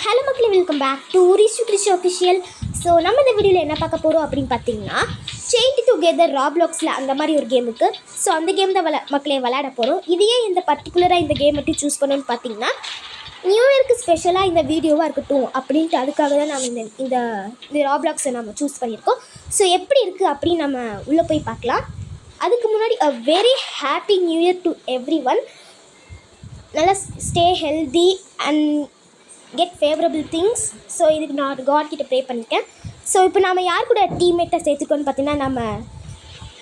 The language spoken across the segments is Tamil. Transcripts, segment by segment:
ஹலோ மக்களே, welcome back to Rishu official. So நம்ம இந்த வீடியோவில் என்ன பார்க்க போகிறோம் அப்படின்னு பார்த்தீங்கன்னா, செயின்ட் டுகெதர் ராப்ளாக்ஸில் அந்த மாதிரி ஒரு கேம் இருக்குது. ஸோ அந்த கேம் தான் மக்களே விளையாட போகிறோம். இதையே இந்த பர்டிகுலராக இந்த கேம் மட்டும் சூஸ் பண்ணணும்னு பார்த்தீங்கன்னா, நியூ இயர்க்கு ஸ்பெஷலாக இந்த வீடியோவாக இருக்கட்டும் அப்படின்ட்டு அதுக்காக தான் நம்ம இந்த ராப்ளாக்ஸை நம்ம சூஸ் பண்ணியிருக்கோம். ஸோ எப்படி இருக்குது அப்படின்னு நம்ம உள்ளே போய் பார்க்கலாம். அதுக்கு முன்னாடி a very happy new year to everyone. நல்லா stay healthy and get favourable things. So இதுக்கு நான் காட் கிட்ட ப்ரே பண்ணியிருக்கேன். ஸோ இப்போ நம்ம யார் கூட டீம்மேட்டாக சேர்த்துக்கோன்னு பார்த்தீங்கன்னா, நம்ம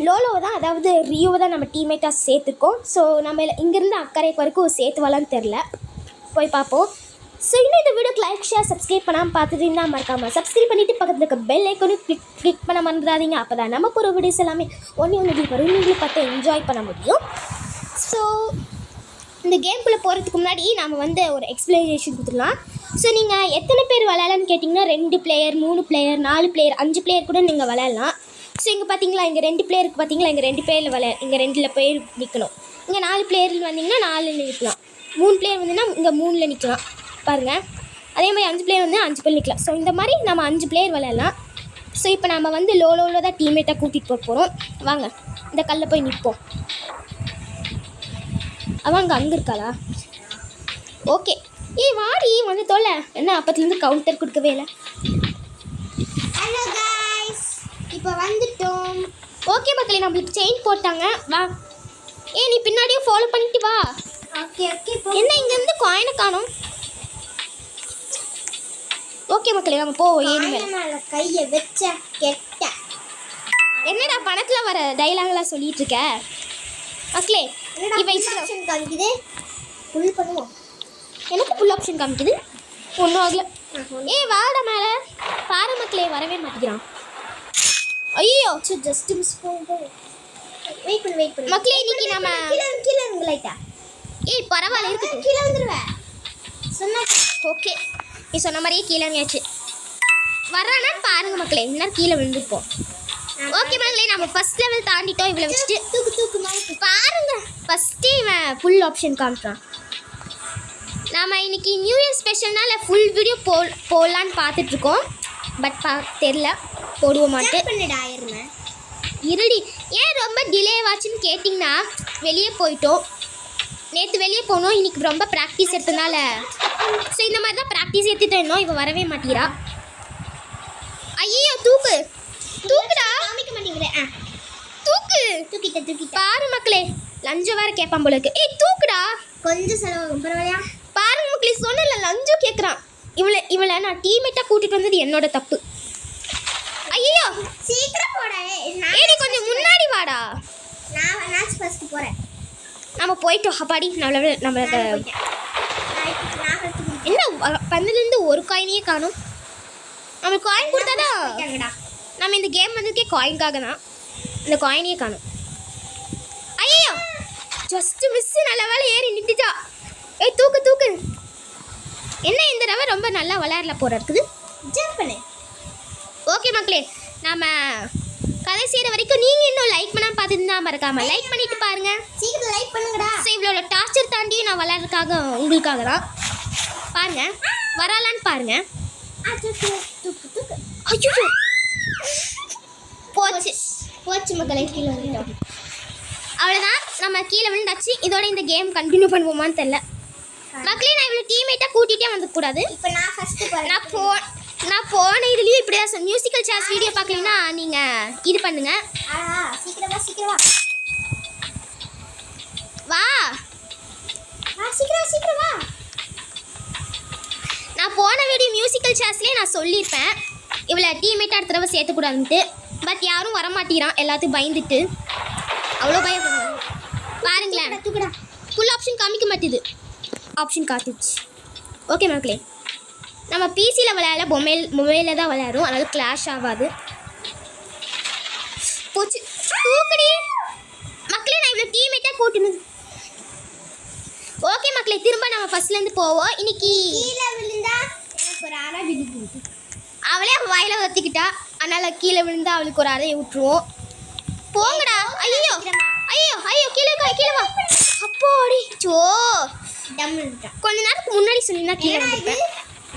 லோலோவை தான், அதாவது ரியோவை தான் நம்ம டீம்மேட்டாக சேர்த்துருக்கோம். ஸோ நம்ம இங்கேருந்து அக்கறைக்கு வரைக்கும் சேர்த்துவாலான்னு தெரில, போய் பார்ப்போம். ஸோ இன்னும் இந்த வீடியோக்கு லைக் ஷேர் சப்ஸ்கிரைப் பண்ணாமல் பார்த்துட்டு இருந்தால் மறக்காமல் சப்ஸ்கிரைப் பண்ணிவிட்டு பக்கத்தில் இருக்க பெல் ஐக்கனும் கிளிக் பண்ண மறந்துடாதீங்க. அப்போ தான் நம்ம போகிற வீடியோஸ் எல்லாமே ஒன்று வரும், நீங்களும் பார்த்து என்ஜாய் பண்ண முடியும். ஸோ இந்த கேம்குள்ளே போகிறதுக்கு முன்னாடி நம்ம ஒரு எக்ஸ்ப்ளனேஷன் கொடுத்துடலாம். ஸோ நீங்கள் எத்தனை பேர் விளையாடலான்னு கேட்டிங்கன்னா, 2 பிளேயர் 3 பிளேயர் 4 பிளேயர் 5 பிளேயர் கூட நீங்கள் விளையாடலாம். ஸோ இங்கே பார்த்தீங்களா, இங்கே 2 பிளேயருக்கு பார்த்தீங்களா, இங்கே 2 பேரில் இங்கே 2 பேர் நிற்கணும். இங்கே 4 பிளேயர்னு வந்தீங்கன்னா 4 நிற்கலாம். 3 பிளேயர் வந்தீங்கன்னா இங்கே 3 நிற்கலாம் பாருங்கள். அதே மாதிரி 5 பிளேயர் வந்து 5 பேர் நிற்கலாம். ஸோ இந்த மாதிரி நம்ம 5 பிளேயர் விளையாடலாம். ஸோ இப்போ நம்ம லோலோவில் தான் டீம்மேட்டாக கூட்டிகிட்டு போக போகிறோம். வாங்க இந்த கல்லில் போய் நிற்போம். அவங்க அங்கே இருக்காளா? ஓகே, வாடி வந்து தொலை. என்ன அப்பத்துலேருந்து கவுண்டர் கொடுக்கவே இல்லை. ஹலோ கைஸ், இப்போ வந்துட்டோம். ஓகே மக்களே, நம்மளுக்கு செயின் போட்டாங்க. வா, நீ பின்னாடியும் ஃபாலோ பண்ணிட்டு வா. Okay okay. என்ன இங்கேருந்து காயினை காணோம்? ஓகே மக்களே, நம்ம போவோம். மேலே கையை வச்ச கெட்ட என்னடா பணத்தில் வர டைலாக்லாம் சொல்லிட்டு இருக்க மக்களே? இப்போ ஆப்ஷன் காமிக்குது, ஃபுல் பண்ணுவோம். எனக்கு ஃபுல் ஆப்ஷன் காமிக்குது, ஒன்றும் ஆகலை. வாடா மேலே பாரு மக்களே, வரவே மாட்டேங்கிறான். ஐயோ ஜஸ்ட் மிஸ் பண்ணுவோம். வெயிட் பண்ணு மக்களே, இன்னைக்கு நம்ம கீழே லைட்டா. பரவாயில்ல, இருக்கு, கீழே வந்துடுவேன் சொன்னா. ஓகே, நீ சொன்ன மாதிரியே கீழே இறங்கியாச்சு. வர்றானா பாருங்க மக்களே, இன்னும் கீழே விழுந்துப்போம். ஓகே மக்களே, நம்ம ஃபர்ஸ்ட் லெவல் தாண்டிட்டோம். இவ்வளோ வச்சுட்டு தூக்கு பாருங்க. ஃபஸ்ட்டே இவன் ஃபுல் ஆப்ஷன் காமிச்சான். நாம் இன்னைக்கு நியூ இயர் ஸ்பெஷல்னால ஃபுல் வீடியோ போடலான்னு பார்த்துட்ருக்கோம். பட் தெரில, போடுவோம் மாட்டேன். இருடி, ஏன் ரொம்ப டிலே ஆச்சுன்னு கேட்டிங்கன்னா, வெளியே போயிட்டோம். நேற்று வெளியே போனோம், இன்றைக்கி ரொம்ப ப்ராக்டிஸ் எடுத்ததுனால. ஸோ இந்த மாதிரி தான் ப்ராக்டிஸ் எடுத்துகிட்டு இருந்தோம். இப்போ வரவே மாட்டேங்கிறா. ஐயோ தூக்குடா, காமிக்க மாட்டேங்கிறேன். தூக்கிட்ட பாரு மக்களே, லஞ்சம் வேறு கேட்பான் போல இருக்கு. தூக்குடா, கொஞ்சம் செலவாகும் பரவாயில்லையா? பாருங்க மக்களே, சொன்னல லஞ்சம் கேட்குறான். இவளை நான் டீம்மேட்டாக கூட்டிகிட்டு வந்தது என்னோட தப்பு. ஐயோ சீக்கிரம் போட, நீ கொஞ்சம் முன்னாடி வாடா. நான் ஃபர்ஸ்ட் போகிறேன். நம்ம போயிட்டோம். அப்பாடி, நம்மளுக்கு என்ன பந்துலேருந்து ஒரு காயினையே காணும். நம்மளுக்கு காயின் கொடுத்தாதான் நம்ம இந்த கேம் வந்ததுக்கே காயின்காக தான். இந்த காயினையே காணும். ஐயோ ஜஸ்ட் மிஸ். நல்ல வேலை ஏறி நின்றுட்டா. தூக்கு. என்ன இந்த தடவை ரொம்ப நல்லா விளையாடல போற இருக்குது. ஜம்ப் பண்ணு. ஓகே மக்களே, நம்ம கதை செய்கிற வரைக்கும் நீங்கள் இன்னும் லைக் பண்ணாமல் பார்த்துருந்தா மறக்காமல் லைக் பண்ணிட்டு பாருங்க. சீக்கிரம் லைக் பண்ணுங்கடா. ஸோ இவ்வளோ டார்ச்சர் தாண்டியும் நான் விளையாடுறதுக்காக உங்களுக்காக தான். பாருங்க, வராலான்னு பாருங்க. ஐயோ போச்சு மக்களே, கீழே வந்துட்டோம். அவ்வளோதான், நம்ம கீழே விழுந்தாச்சு. இதோட இந்த கேம் கண்டினியூ பண்ணுவோமான்னு தெரில மக்களே. நான் இவ்வளோ டீம்மேட்டாக கூட்டிகிட்டே வந்துக்கூடாது. இப்போ நான் ஃபஸ்ட்டு நான் போன இதுலேயும் இப்படி தான் மியூசிக்கல் சேர்ஸ் வீடியோ பார்க்கலன்னா நீங்கள் இது பண்ணுங்கள். சீக்கிரமா வா சீக்கிரம் வா. நான் போன வீடியோ மியூசிக்கல் சேர்ஸ்லேயே நான் சொல்லியிருப்பேன் இவ்வளோ டீம்மேட்டாக அடுத்த தடவை சேர்த்துக்கூடாதுன்ட்டு. பட் யாரும் வரமாட்டேங்கிறான், எல்லாத்தையும் பயந்துட்டு. அவ்வளோ பயப்படுறாங்க பாருங்களேன். ஃபுல் ஆப்ஷன் காமிக்க மாட்டேது, ஆப்ஷன் காட்டுச்சு. ஓகே மக்களே, நம்ம பிசியில் விளையாட மொபைலில் தான் விளையாடுறோம், அதனால கிளாஷ் ஆகாது. போச்சு, தூக்கடி மக்களே. நான் இவ்வளோ டீம்மேட்டாக கூட்டணும். ஓகே மக்களே, திரும்ப நம்ம ஃபர்ஸ்ட்லேருந்து போவோம். இன்னைக்கு கீழே விழுந்தா எனக்கு ஒரு அரை விடுது. அவளே வாயில வத்திக்கிட்டா, அதனால் கீழே விழுந்தா அவளுக்கு ஒரு அறையை விட்டுருவோம். போங்கடா. ஐயோ கீழே வா. அப்போடி சோ கொஞ்ச நேரத்துக்கு முன்னாடி சொல்லியிருந்தா கீழே வந்துருப்பேன்.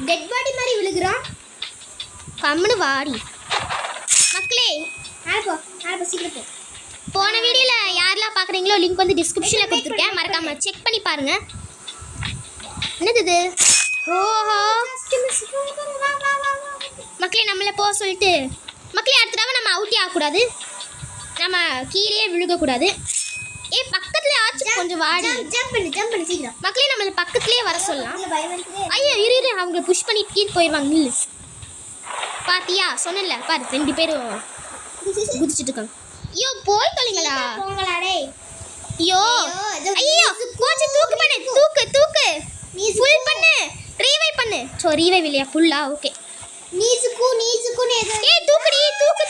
டெட் பாடி மாதிரி விழுகுறான். கம்முன்னு வாடி மக்களே. சீக்கிரம் போ. போன வீடியோவில் யாரெல்லாம் பார்க்குறீங்களோ லிங்க் வந்து டிஸ்கிரிப்ஷனில் கொடுத்துருக்கேன், மறக்காமல் செக் பண்ணி பாருங்கள். என்னது இது? ஓஹோ மக்களே, நம்மளை போக சொல்லிட்டு மக்களே அடுத்த தடவை நம்ம அவுட்டே ஆகக்கூடாது, நம்ம கீழே விழுகக்கூடாது. பக்கத்துல ஆச்சு கொஞ்சம் வாடி. ஜம்ப் பண்ணு சீக்கிரம். மக்களே நம்மள பக்கத்துலயே வர சொல்லலாம். ஐயோ இரு அவங்க புஷ் பண்ணி கீழே போயிடுவாங்க. நில்லு. பாத்தியா சொன்னல பாரு, 2 பேரும் குதிச்சிட்டு இருக்காங்க. ஐயோ போய் தொலைங்களா போங்களா டேய். ஐயோ ஐயோ கோச்சு தூக்கு பண்ணு, தூக்கு நீ ஃபுல் பண்ணு, ரீவைவ் பண்ணு. சோ ரீவைவ் இல்லையா ஃபுல்லா? ஓகே நீசுக்கு ஏய் தூக்குடி, தூக்கு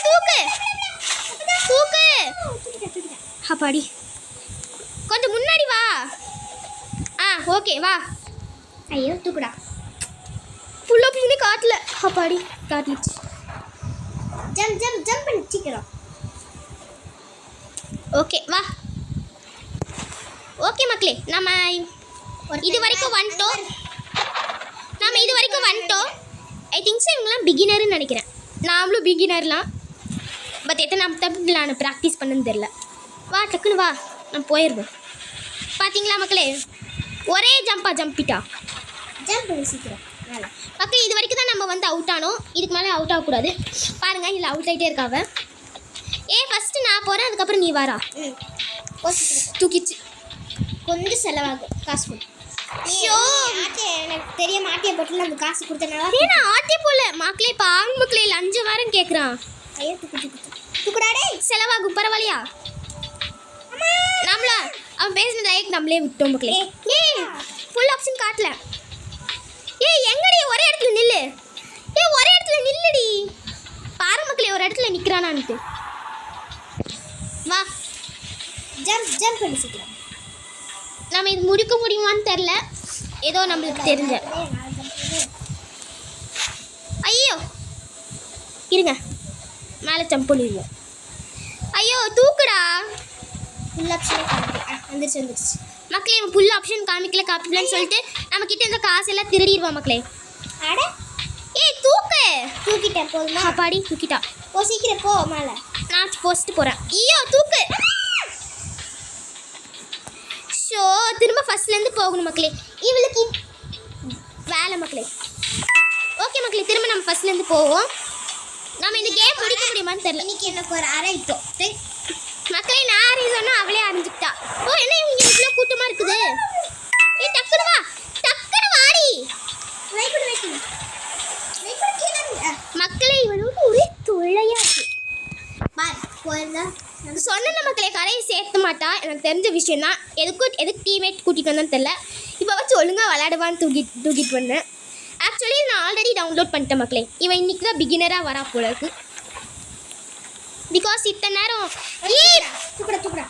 அப்பாடி கொஞ்சம் முன்னாடி வா. ஓகே வா. ஐயோ தூக்குடா. ஃபுல்லா பண்ணி காட்டல. அப்பாடி காட்டிச்சு. ஜம்ப் பண்ணு சீக்கிரம். ஓகே வா. ஓகே மக்களே, நம்ம இது வரைக்கும் வந்துட்டோம். ஐ திங்க் ஸோ இவங்களாம் பிகினர்னு நினைக்கிறேன். நாமளும் பிகினர்லாம், பட் எத்தனை தப்பு நான் ப்ராக்டிஸ் பண்ணணும்னு தெரில. வா டக்குன்னு வா, நம்ம போயிடுவோம். பார்த்தீங்களா மக்களே, ஒரே ஜம்பிட்டா. ஜம்ப் பண்ணி சீக்கிரம் மக்களே. இது வரைக்கும் தான் நம்ம வந்து அவுட் ஆனோம், இதுக்கு மேலே அவுட் ஆகக்கூடாது. பாருங்கள் இல்லை அவுட் ஆகிட்டே இருக்காவ. ஃபஸ்ட்டு நான் போகிறேன், அதுக்கப்புறம் நீ வாரா. தூக்கிச்சு கொஞ்சம் செலவாகும் காசு. எனக்கு தெரிய மாட்டிய போட்டு நம்ம காசு கொடுத்தனால நான் ஆட்டிய போல மக்களே. இப்போ ஆண் மக்களே லஞ்சு வாரம் கேட்குறான். ஐயோ தூக்குடாடே, செலவாகும் பரவாயில்லையா? நம்மள அவன் பேசின லைக் நம்மளே விட்டோம் மக்களே. ஃபுல் ஆப்ஷன் காட்டல. எங்கடி ஒரே இடத்துல நில்லு. ஒரே இடத்துல நில்லுடி. பாரு மக்களே ஒரு இடத்துல நிற்கிறானான்ட்டு. வா ஜம்ப் பண்ணி சீக்கிரம். நம்ம இது முடிக்க முடியுமான்னு தெரில, ஏதோ நம்மளுக்கு தெரிஞ்ச. ஐயோ இருங்க, மேலே ஜம்ப் பண்ணிடுவோம். ஐயோ தூக்குடா. ஃபுல் ஆப்ஷன் வந்துருச்சு மக்களே. ஃபுல் ஆப்ஷன் காமிக்கலன்னு சொல்லிட்டு நம்ம கிட்ட இந்த காசு எல்லாம் திருடிடுவோம் மக்களே. அட தூக்கிட்டேன் போதுமா? பாடி தூக்கிட்டா. சீக்கிரம் போ மேலே. நான் ஃபர்ஸ்ட் போகிறேன். ஐயோ தூக்கு. ஷோ திரும்ப ஃபர்ஸ்ட்லேருந்து போகணும் மக்களே. இவளுக்கு வேலை மக்களே. ஓகே மக்களே, திரும்ப நம்ம ஃபர்ஸ்ட்லேருந்து போவோம். நம்ம இந்த கேம் முடிக்க முடியுமான்னு தெரியல. இன்னைக்கு எனக்கு ஒரு அரை இப்போ மக்களே. நான் அரை சொன்னால் அவளே அரைஞ்சிக்கிட்டா. என்ன இவங்க இவ்வளோ கூட்டமாக இருக்குது? டக்குனு வா, டக்குனு வாடி. மக்களே இவளோட ஒரே தொல்லையா இருக்கு. சொன்ன மக்களே கரையை சேர்த்த மாட்டா. எனக்கு தெரிஞ்ச விஷயம் தான். எதுக்கு டீம்மேட் கூட்டிகிட்டு வந்தான்னு தெரில. இப்போ வச்சு ஒழுங்காக விளையாடுவான்னு தூக்கிட்டு வந்தேன். ஆக்சுவலி நான் ஆல்ரெடி டவுன்லோட் பண்ணிட்டேன் மக்களே. இவன் இன்றைக்கி தான் பிகினராக வரா போல இருக்கு. பிகாஸ் இத்தனை நேரம் தூக்குடா.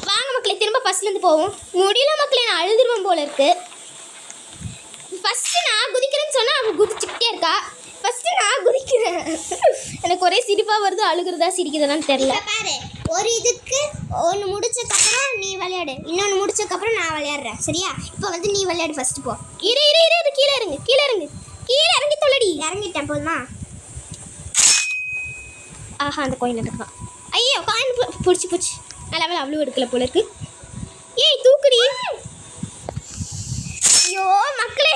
வாங்க மக்களே, திரும்ப ஃபர்ஸ்ட்லேருந்து போவோம். முடியல மக்களே, நான் அழுதுருவேன் போல இருக்கு. ஃபஸ்ட்டு நான் குதிக்கிறேன்னு சொன்னால் அவன் குதிச்சுக்கிட்டே இருக்கா. ஃபஸ்ட்டு நான் குதிக்கிறேன். எனக்கு ஒரே சிரிப்பாக வருது, அழுகிறதா சிரிக்கிறதான்னு தெரில. பாரு, ஒரு இதுக்கு ஒன்று முடிச்சதுக்கப்புறம் நீ விளையாடு, இன்னொன்று முடிச்சதுக்கப்புறம் நான் விளையாடுறேன் சரியா? இப்போ வந்து நீ விளையாடு ஃபஸ்ட்டு போ. இரு கீழே இறங்கி தொல்லடி. இறங்கிட்டேன் போதுமா? ஆஹா அந்த கோயின் எடுக்கலாம். ஐயோ காயின் பிடிச்சி நல்லா அவ்வளோ எடுக்கல போல இருக்கு. தூக்குடி. ஐயோ மக்களே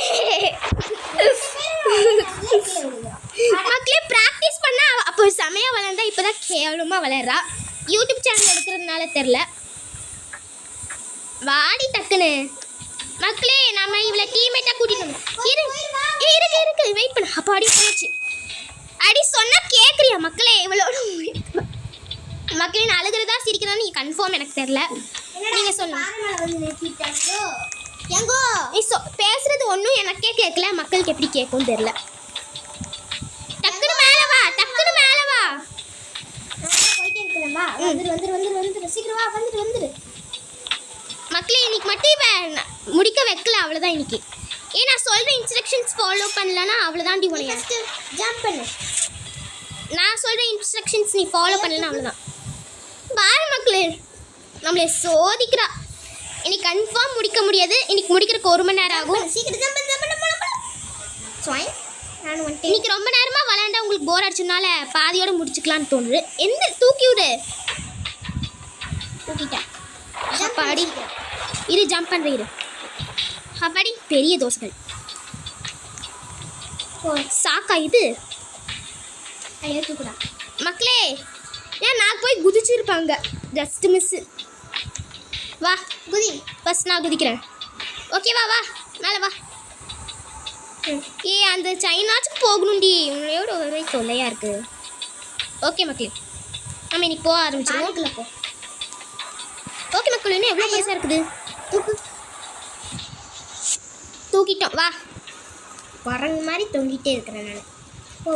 ப்ராக்டிஸ் பண்ண அப்போ செமையாக விளையாண்டா. இப்போ தான் கேவலமாக விளையாடுறா. யூடியூப் சேனல் எடுக்கிறதுனால தெரில. வாடி டக்குன்னு மக்களே. நம்ம இவ்வளோ டீம்மேட்டாக கூட்டிட்டு இருக்கு வெயிட் பண்ண. அப்போ அடி போயிடுச்சு. அடி சொன்னால் கேட்குறியா மக்களே? இவளோட மக்களே நான் அழுகிறதா சிரிக்கிறதா நீ கன்ஃபார்ம் எனக்கு தெரில. நீங்கள் சொல்லுங்க. நீ பேசுறது ஒன்றும் எனக்கே கேட்கல, மக்களுக்கு எப்படி கேட்கும் தெரில. டக்குனு மேலே வா. வந்துரு மக்களே. இன்னைக்கு மட்டும் முடிக்க வைக்கல, அவ்வளோதான் இன்னைக்கு. நான் சொல்கிற இன்ஸ்ட்ரக்ஷன்ஸ் ஃபாலோ பண்ணலன்னா அவ்வளோதான். ஜம்ப் பண்ணு. நான் சொல்கிற இன்ஸ்ட்ரக்ஷன்ஸ் நீ ஃபாலோ பண்ணலன்னா அவ்வளோதான். பாரு மக்களே, நம்மளே சோதிக்கிறா. இன்னைக்கு கன்ஃபார்ம் முடிக்க முடியாது. இன்னைக்கு முடிக்கிறதுக்கு 1 மணி நேரம் ஆகும். சீக்கிரம் இன்னைக்கு ரொம்ப நேரமாக விளையாண்டா உங்களுக்கு போர் அடிச்சதுனால பாதியோட முடிச்சுக்கலான்னு தோணுது. எந்த தூக்கி விடு. தூக்கிட்டேன். அப்பாடி இரு, ஜம்ப் பண்ணுற இரு. அப்பாடி பெரிய தோசைகள். சாக்கா இது. ஐயோ தூக்குடா மக்களே. ஏன் நான் போய் குதிச்சிருப்பாங்க. Just miss. வா குதி. ஃபஸ்ட் நான் குதிக்கிறேன். ஓகேவா? வா மேலே வா. அந்த சைனாச்சுக்கு போகணும்டி. உங்களோட ஒரே தொல்லையாக இருக்குது. ஓகே மக்களே, நம்ம இன்னைக்கு போக ஆரம்பிச்சிடுவோம். போ. ஓகே மக்கள், இன்னும் எவ்வளோ பைசா இருக்குது? தூக்கிட்டோம். வா. குரங்கு மாதிரி தொங்கிட்டே இருக்கிறேன் நான். போ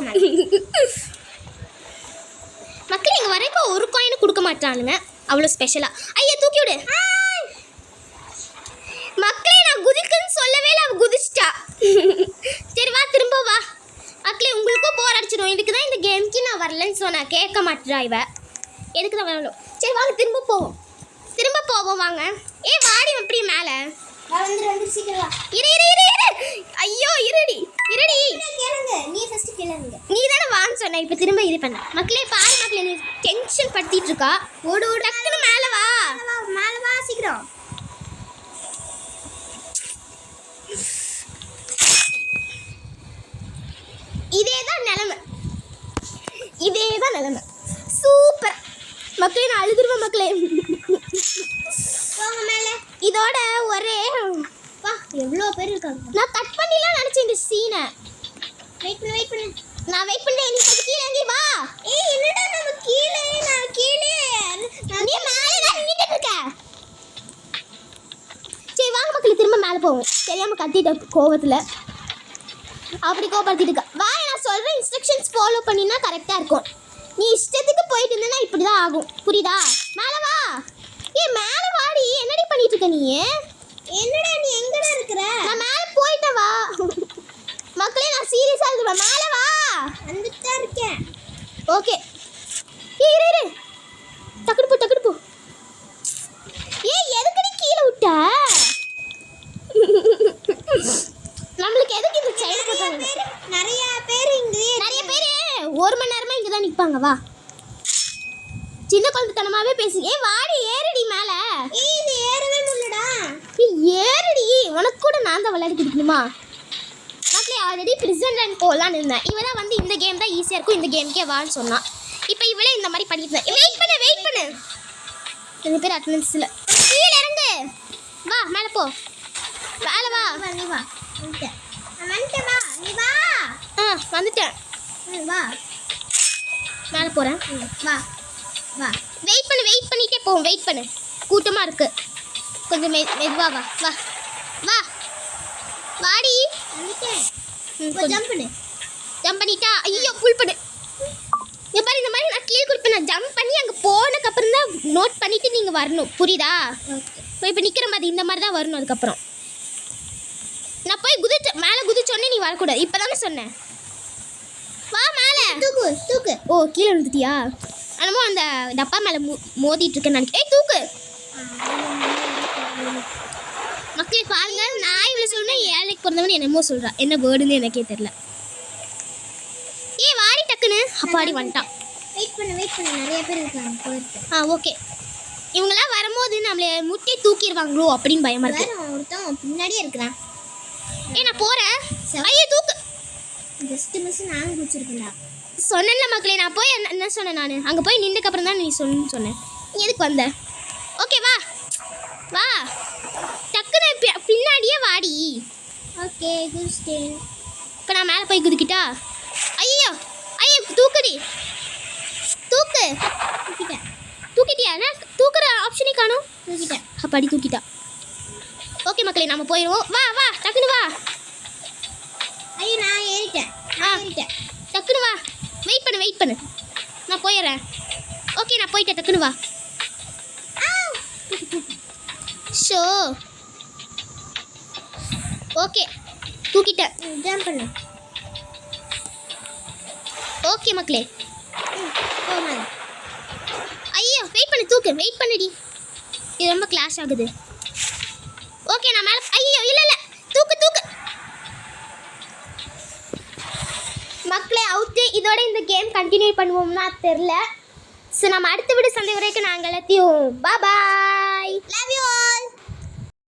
மக்கள், இங்கே வரைக்கும் ஒரு காயினும் கொடுக்க மாட்டானுங்க. அவ்வளோ ஸ்பெஷலாக. ஐயா தூக்கி விடு மக்களே. நான் குதிக்குன்னு சொல்லவே இல்லை, அவள் குதிச்சிட்டா. சரி வா, திரும்ப வா மக்களே. உங்களுக்கும் போர் அடிச்சிடும். இதுக்கு தான் இந்த கேமுக்கு நான் வரலன்னு சொன்னேன். கேட்க மாட்டேறா இவ. எதுக்கு தான் வரணும்? சரி வாங்க, திரும்ப போவோம். வாங்க. வாடி எப்படி மேலே இரு. ஐயோ இருடி. நீ தானே வான்னு சொன்ன. இப்போ திரும்ப இது பண்ண மக்களே. பாரு மக்களே, நீ டென்ஷன் படுத்திட்டு இருக்கா. ஓடு டக்குன்னு மேலே வா. சீக்கிரம். இதே தான் நிலைமை. சூப்பர் மக்களே. நான் அழுதுருவேன் மக்களே. இதோட ஒரே வா. எவ்வளோ பேர் இருக்காங்க. நான் கட் பண்ணிலாம் நினச்சேன் இந்த சீனை. வெயிட் பண்ணு. நான் வெயிட் பண்ணேன். நீ கொஞ்சம் கீழே இறங்கி வா. என்னடா நம்ம கீழே. நான் கீழே. நீ மேலே தான் நின்னுட்டு இருக்க. சரி வாங்க மக்களே, திரும்ப மேலே போவோம். தெரியாம கத்திட்ட கோவத்தில். அப்படி கோபப்படுத்திட்டு இருக்கா. வா, நான் சொல்கிற இன்ஸ்ட்ரக்ஷன்ஸ் ஃபாலோ பண்ணினா கரெக்டாக இருக்கும். நீ இஷ்டத்துக்கு போயிட்டு இருந்தேன்னா இப்படி தான் ஆகும். புரியுதா? மேலே வா. மேலே வாடி. என்னடி பண்ணிட்டு இருக்க நீ? என்னடா நீ எங்கடா இருக்கிற? நான் மேலே போயிட்டேன். வா மக்களே, நான் சீரியஸாக இருக்கிறேன். மேலே வா. வந்துட்டு தான் இருக்கேன். ஓகே. இரு. டக்குடு போ. எதுக்கு நீ கீழே விட்ட? நம்மளுக்கு எதுக்கு இந்த சைடு போட்டாங்க? நிறைய பேர் 1 மணி நேரமா இங்கே தான் நிற்பாங்க. வா. சின்ன குழந்தைத்தனமாவே பேசு. வாடி, ஏறடி மேல. இது ஏறவே முடியலடா. ஏறடி. உனக்கு கூட நான் தான் விளையாடி கொடுக்கணுமா? மக்களே, ஆல்ரெடி பிரிசன் ரன் போகலான்னு இருந்தேன். இவதான் வந்து இந்த கேம் தான் ஈஸியாக இருக்கும், இந்த கேமுக்கே வான்னு சொன்னான். இப்போ இவளே இந்த மாதிரி பண்ணிட்டு வெயிட் பண்ணு. 2 பேர் அட்டண்டன்ஸ் இல்லை. கீழே இறங்கு. வா மேலே போ. மேலே வா. நீ வா. வந்துட்டேன். வா. மேலே போகிறேன். வா. வெயிட் பண்ணிட்டே போவோம். வெயிட் பண்ணு. கூட்டமாக இருக்கு. கொஞ்சம் மெதுவா வா. வாடி. ஜம்ப் பண்ணிட்டா. ஐயோ புல் பண்ணு. பாரு, இந்த மாதிரி நான் கீழே கொடுப்பேன். ஜம்ப் பண்ணி அங்கே போனதுக்கப்புறம் தான் நோட் பண்ணிட்டு நீங்கள் வரணும். புரியுதா? இப்போ நிற்கிற மாதிரி இந்த மாதிரி தான் வரணும். அதுக்கப்புறம் நான் போய் மேலே குதிச்சோடனே நீ வரக்கூடாது. இப்போ தானே சொன்னேன். வா மேலே. தூக்கு. ஓ, கீழே விழுந்துட்டியா? ஆனாமோ அந்த டப்பா மேலே மோதிட்டு இருக்கேன்னு நினைக்கிறேன். தூக்கு மக்களே. பாருங்க, நான் இவ்வளோ சொல்லணும். ஏழைக்கு பிறந்தவனு என்னமோ சொல்கிறா. என்ன வேர்டுன்னு எனக்கே தெரில. வாடி டக்குன்னு. அப்பாடி வந்துட்டான். வெயிட் பண்ணு. நிறைய பேர் இருக்காங்க. ஓகே. இவங்களாம் வரும்போது நம்மளை முட்டை தூக்கிடுவாங்களோ அப்படின்னு பயமா இருக்கு. ஒருத்தன் பின்னாடியே இருக்கிறான். நான் போகிறேன். ஐயோ தூக்கு. Just miss. நானும் குடிச்சிருக்கேன்டா. சொன்னேன்ல மக்களே. நான் போய் என்ன சொன்னேன்? நான் அங்கே போய் நின்றுக்கப்புறம் தான் நீ சொன்னேன். நீ எதுக்கு வந்த? ஓகே வா. டக்குன்னு பின்னாடியே வாடி. ஓகே குதிச்சிட்டேன். இப்போ நான் மேலே போய் குதிக்கிட்டா? ஐயோ தூக்குடி. தூக்கிட்டியா? நான் தூக்குற ஆப்ஷனே காணும். தூக்கிட்டேன். அப்பாடி தூக்கிட்டா. ஓகே மக்களே, நம்ம போயிடுவோம். வா டக்குன்னு வா. ஐயோ நான் ஏறிட்டேன். டக்குன்னு வா. வெயிட் பண்ணு. நான் போயிடுறேன். ஓகே, நான் போயிட்டேன். டக்குன்னு வா. ஷோ. ஓகே, தூக்கிட்டேன். ஜம்ப் பண்ணு. ஓகே மக்களே. ஐயோ வெயிட் பண்ணுடி. இது ரொம்ப கிளாஷ் ஆகுது. ஓகே நான் மேலே ஐயோ இல்லை தூக்கு தூக்கு மக்களே அவுத்து. இதோட இந்த கேம் கண்டினியூ பண்ணுவோம்னா தெரில. ஸோ நம்ம அடுத்த வீடு சந்தை வரைக்கும் நாங்கள் எல்லாத்தையும் பாய் லவ் யூ ஆல்.